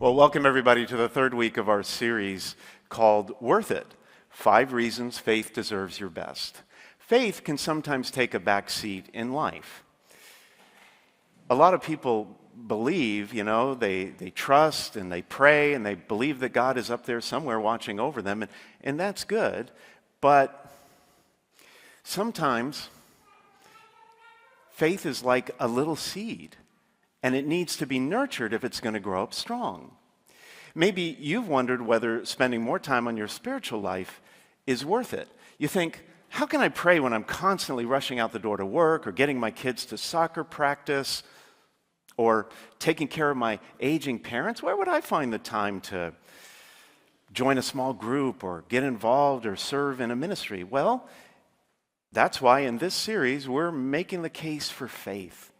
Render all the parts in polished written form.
Well, welcome everybody to the third week of our series called Worth It, 5 Reasons Faith Deserves Your Best. Faith can sometimes take a back seat in life. A lot of people believe, they trust and they pray and they believe that God is up there somewhere watching over them, and that's good, but sometimes faith is like a little seed. And it needs to be nurtured if it's going to grow up strong. Maybe you've wondered whether spending more time on your spiritual life is worth it. You think, how can I pray when I'm constantly rushing out the door to work or getting my kids to soccer practice or taking care of my aging parents? Where would I find the time to join a small group or get involved or serve in a ministry? Well, that's why in this series we're making the case for faith,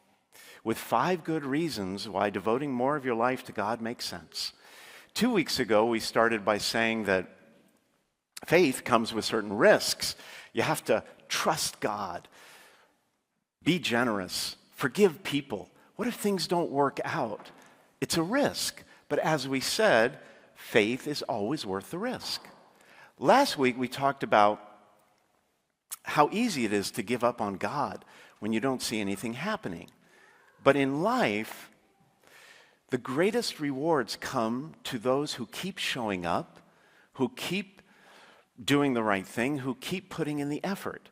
with 5 good reasons why devoting more of your life to God makes sense. 2 weeks ago, we started by saying that faith comes with certain risks. You have to trust God, be generous, forgive people. What if things don't work out? It's a risk. But as we said, faith is always worth the risk. Last week, we talked about how easy it is to give up on God when you don't see anything happening. But in life, the greatest rewards come to those who keep showing up, who keep doing the right thing, who keep putting in the effort.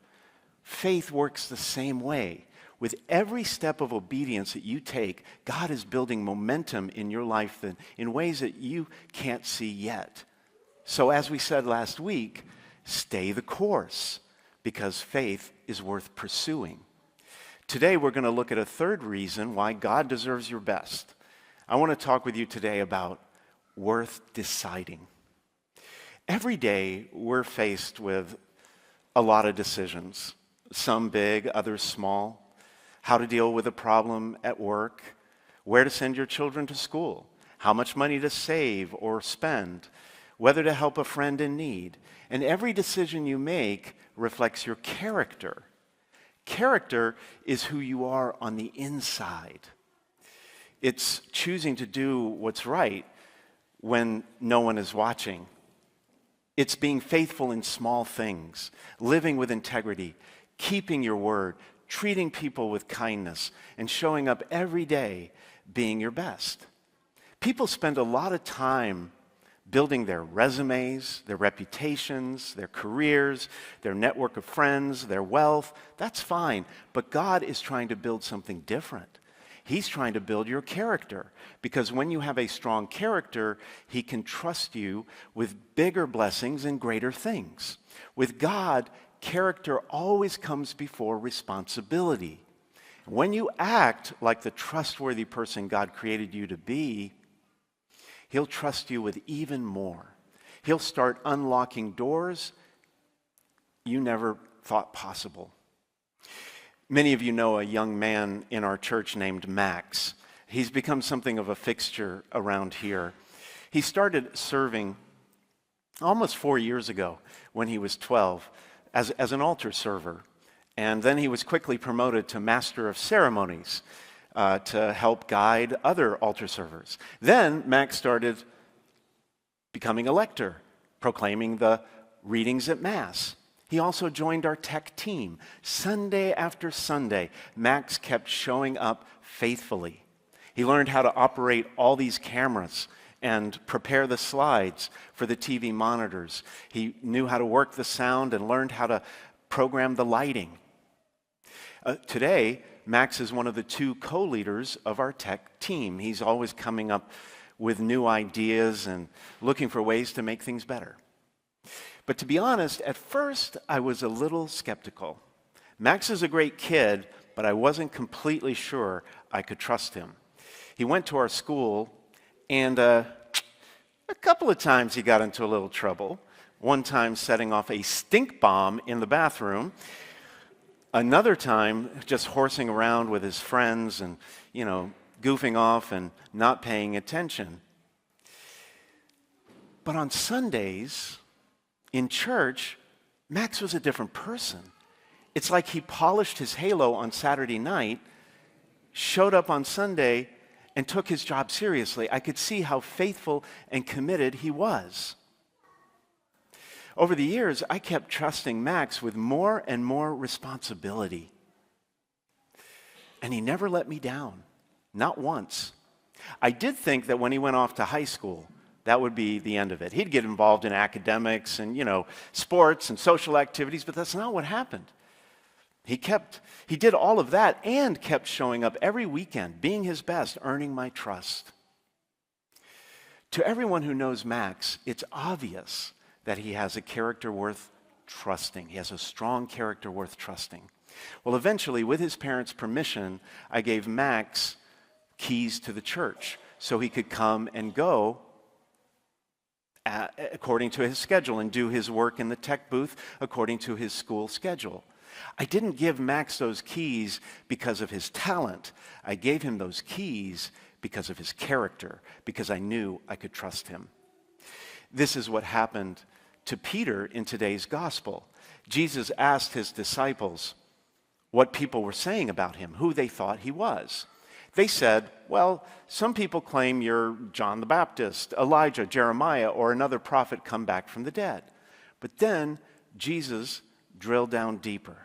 Faith works the same way. With every step of obedience that you take, God is building momentum in your life in ways that you can't see yet. So as we said last week, stay the course, because faith is worth pursuing. Today, we're going to look at a third reason why God deserves your best. I want to talk with you today about worth deciding. Every day, we're faced with a lot of decisions, some big, others small. How to deal with a problem at work, where to send your children to school, how much money to save or spend, whether to help a friend in need. And every decision you make reflects your character. Character is who you are on the inside. It's choosing to do what's right when no one is watching. It's being faithful in small things, living with integrity, keeping your word, treating people with kindness, and showing up every day being your best. People spend a lot of time building their resumes, their reputations, their careers, their network of friends, their wealth. That's fine, but God is trying to build something different. He's trying to build your character, because when you have a strong character, He can trust you with bigger blessings and greater things. With God, character always comes before responsibility. When you act like the trustworthy person God created you to be, He'll trust you with even more. He'll start unlocking doors you never thought possible. Many of you know a young man in our church named Max. He's become something of a fixture around here. He started serving almost 4 years ago when he was 12 as an altar server. And then he was quickly promoted to Master of Ceremonies, to help guide other altar servers. Then Max started becoming a lector, proclaiming the readings at Mass. He also joined our tech team. Sunday after Sunday, Max kept showing up faithfully. He learned how to operate all these cameras and prepare the slides for the TV monitors. He knew how to work the sound and learned how to program the lighting. Today, Max is one of the 2 co-leaders of our tech team. He's always coming up with new ideas and looking for ways to make things better. But to be honest, at first I was a little skeptical. Max is a great kid, but I wasn't completely sure I could trust him. He went to our school, and a couple of times he got into a little trouble. One time setting off a stink bomb in the bathroom. Another time, just horsing around with his friends and, goofing off and not paying attention. But on Sundays, in church, Max was a different person. It's like he polished his halo on Saturday night, showed up on Sunday, and took his job seriously. I could see how faithful and committed he was. Over the years, I kept trusting Max with more and more responsibility. And he never let me down, not once. I did think that when he went off to high school, that would be the end of it. He'd get involved in academics and, sports and social activities, but that's not what happened. He did all of that and kept showing up every weekend, being his best, earning my trust. To everyone who knows Max, it's obvious that he has a character worth trusting. He has a strong character worth trusting. Well, eventually, with his parents' permission, I gave Max keys to the church so he could come and go according to his schedule and do his work in the tech booth according to his school schedule. I didn't give Max those keys because of his talent. I gave him those keys because of his character, because I knew I could trust him. This is what happened to Peter in today's gospel. Jesus asked his disciples what people were saying about him, who they thought he was. They said, well, some people claim you're John the Baptist, Elijah, Jeremiah, or another prophet come back from the dead. But then Jesus drilled down deeper,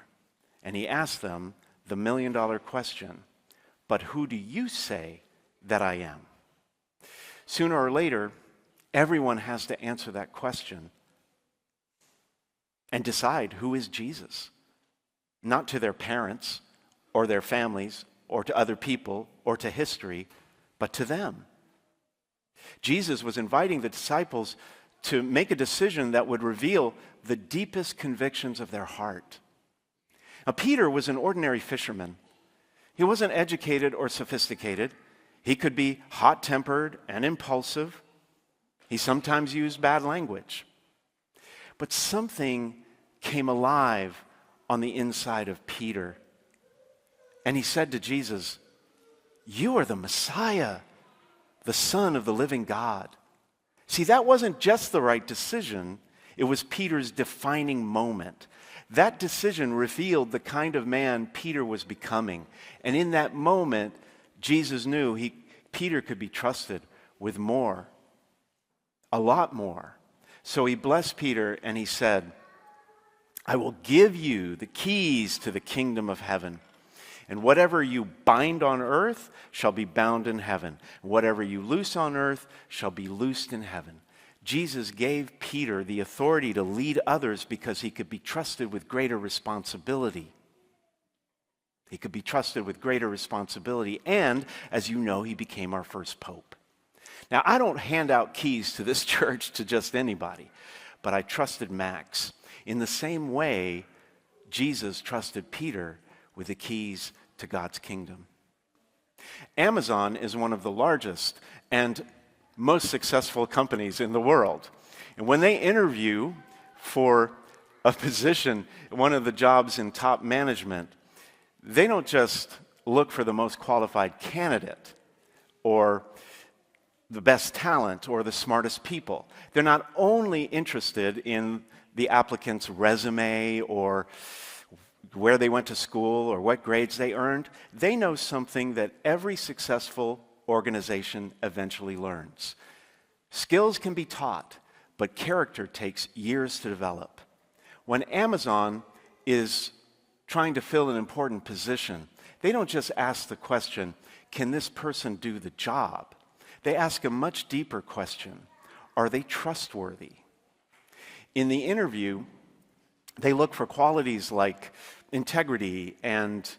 and he asked them the million-dollar question, but who do you say that I am? Sooner or later, everyone has to answer that question and decide who is Jesus. Not to their parents or their families or to other people or to history, but to them. Jesus was inviting the disciples to make a decision that would reveal the deepest convictions of their heart. Now, Peter was an ordinary fisherman. He wasn't educated or sophisticated. He could be hot-tempered and impulsive. He sometimes used bad language. But something came alive on the inside of Peter. And he said to Jesus, "You are the Messiah, the Son of the living God." See, that wasn't just the right decision. It was Peter's defining moment. That decision revealed the kind of man Peter was becoming. And in that moment, Jesus knew Peter could be trusted with more, a lot more. So he blessed Peter and he said, "I will give you the keys to the kingdom of heaven. And whatever you bind on earth shall be bound in heaven. Whatever you loose on earth shall be loosed in heaven." Jesus gave Peter the authority to lead others because he could be trusted with greater responsibility. He could be trusted with greater responsibility. And, as you know, he became our first pope. Now, I don't hand out keys to this church to just anybody, but I trusted Max. In the same way, Jesus trusted Peter with the keys to God's kingdom. Amazon is one of the largest and most successful companies in the world. And when they interview for a position, one of the jobs in top management, they don't just look for the most qualified candidate or the best talent or the smartest people. They're not only interested in the applicant's resume or where they went to school or what grades they earned. They know something that every successful organization eventually learns. Skills can be taught, but character takes years to develop. When Amazon is trying to fill an important position, they don't just ask the question, can this person do the job? They ask a much deeper question, are they trustworthy? In the interview, they look for qualities like integrity and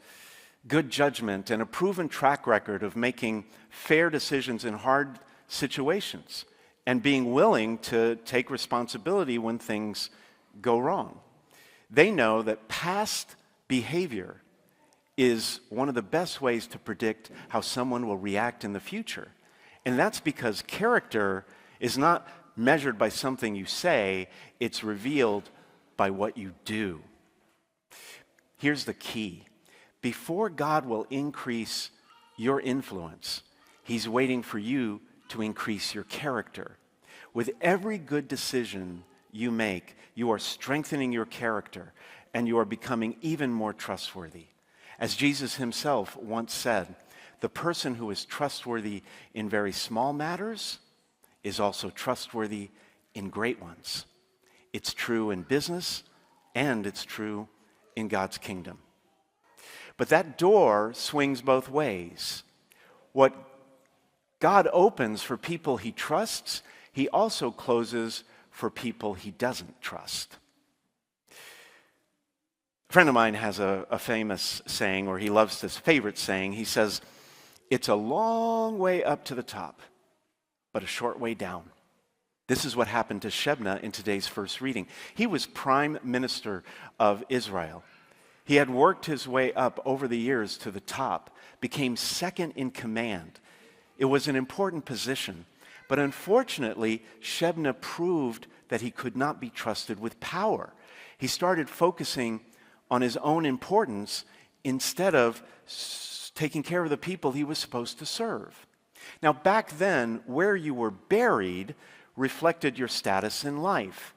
good judgment and a proven track record of making fair decisions in hard situations and being willing to take responsibility when things go wrong. They know that past behavior is one of the best ways to predict how someone will react in the future. And that's because character is not measured by something you say, it's revealed by what you do. Here's the key. Before God will increase your influence, He's waiting for you to increase your character. With every good decision you make, you are strengthening your character and you are becoming even more trustworthy. As Jesus himself once said, the person who is trustworthy in very small matters is also trustworthy in great ones. It's true in business, and it's true in God's kingdom. But that door swings both ways. What God opens for people he trusts, he also closes for people he doesn't trust. A friend of mine has a famous saying, or he loves this favorite saying. He says, "It's a long way up to the top, but a short way down." This is what happened to Shebna in today's first reading. He was prime minister of Israel. He had worked his way up over the years to the top, became second in command. It was an important position, but unfortunately, Shebna proved that he could not be trusted with power. He started focusing on his own importance instead of taking care of the people he was supposed to serve. Now, back then, where you were buried reflected your status in life.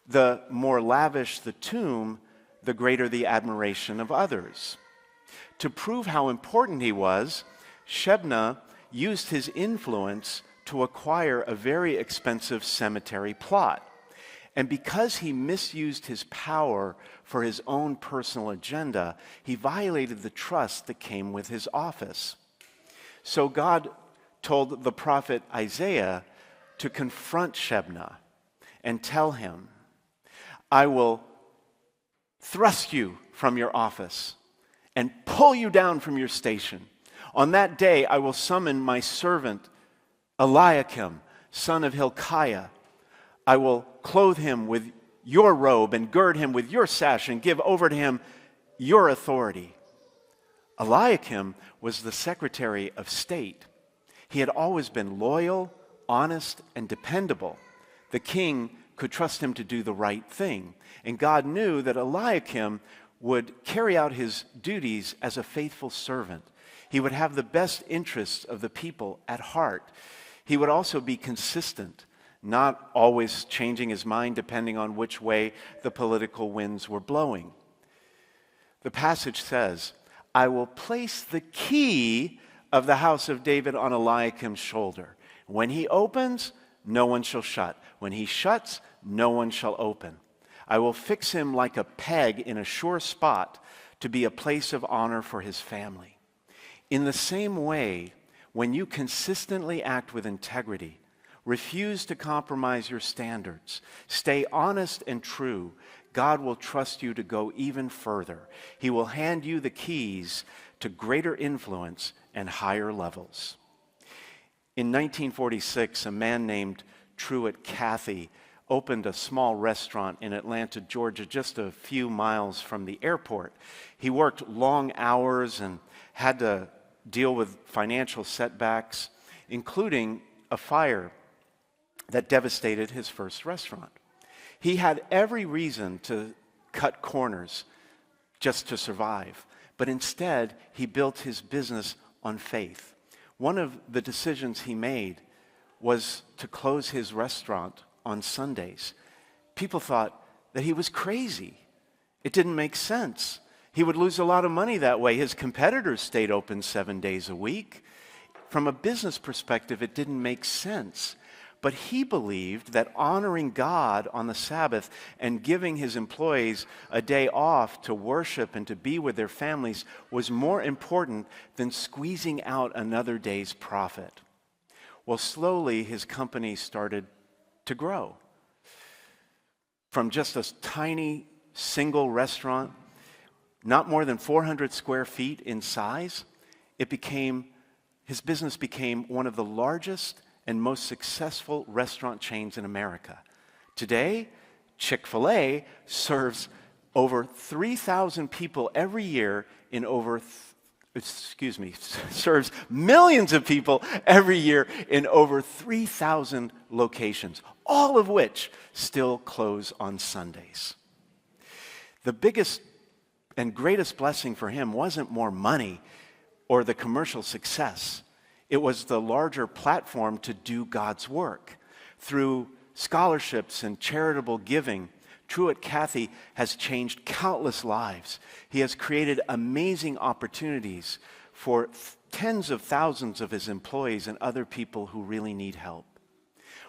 The more lavish the tomb, the greater the admiration of others. To prove how important he was, Shebna used his influence to acquire a very expensive cemetery plot. And because he misused his power for his own personal agenda, he violated the trust that came with his office. So God told the prophet Isaiah to confront Shebna and tell him, "I will thrust you from your office and pull you down from your station. On that day I will summon my servant Eliakim, son of Hilkiah. I will clothe him with your robe and gird him with your sash and give over to him your authority." Eliakim was the Secretary of State. He had always been loyal, honest, and dependable. The king could trust him to do the right thing. And God knew that Eliakim would carry out his duties as a faithful servant. He would have the best interests of the people at heart. He would also be consistent, not always changing his mind depending on which way the political winds were blowing. The passage says, "I will place the key of the house of David on Eliakim's shoulder. When he opens, no one shall shut. When he shuts, no one shall open. I will fix him like a peg in a sure spot to be a place of honor for his family." In the same way, when you consistently act with integrity, refuse to compromise your standards, stay honest and true, God will trust you to go even further. He will hand you the keys to greater influence and higher levels. In 1946, a man named Truett Cathy opened a small restaurant in Atlanta, Georgia, just a few miles from the airport. He worked long hours and had to deal with financial setbacks, including a fire that devastated his first restaurant. He had every reason to cut corners just to survive, but instead he built his business on faith. One of the decisions he made was to close his restaurant on Sundays. People thought that he was crazy. It didn't make sense. He would lose a lot of money that way. His competitors stayed open 7 days a week. From a business perspective, it didn't make sense. But he believed that honoring God on the Sabbath and giving his employees a day off to worship and to be with their families was more important than squeezing out another day's profit. Well, slowly his company started to grow. From just a tiny single restaurant, not more than 400 square feet in size, his business became one of the largest and most successful restaurant chains in America. Today, Chick-fil-A serves over 3,000 people every year in serves millions of people every year in over 3,000 locations, all of which still close on Sundays. The biggest and greatest blessing for him wasn't more money or the commercial success. It was the larger platform to do God's work. Through scholarships and charitable giving, Truett Cathy has changed countless lives. He has created amazing opportunities for tens of thousands of his employees and other people who really need help.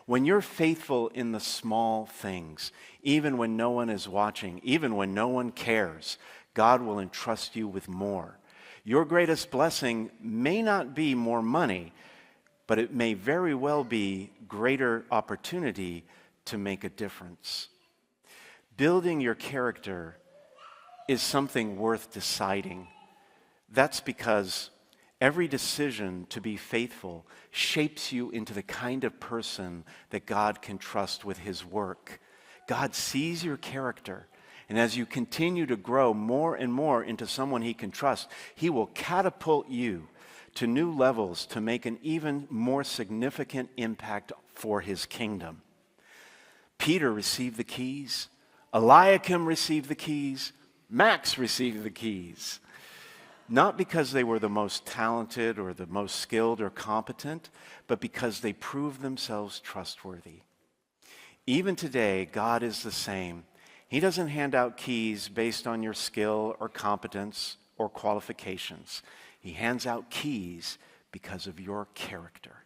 When you're faithful in the small things, even when no one is watching, even when no one cares, God will entrust you with more. Your greatest blessing may not be more money, but it may very well be greater opportunity to make a difference. Building your character is something worth deciding. That's because every decision to be faithful shapes you into the kind of person that God can trust with his work. God sees your character, and as you continue to grow more and more into someone he can trust, he will catapult you to new levels to make an even more significant impact for his kingdom. Peter received the keys. Eliakim received the keys. Max received the keys. Not because they were the most talented or the most skilled or competent, but because they proved themselves trustworthy. Even today, God is the same. He doesn't hand out keys based on your skill or competence or qualifications. He hands out keys because of your character.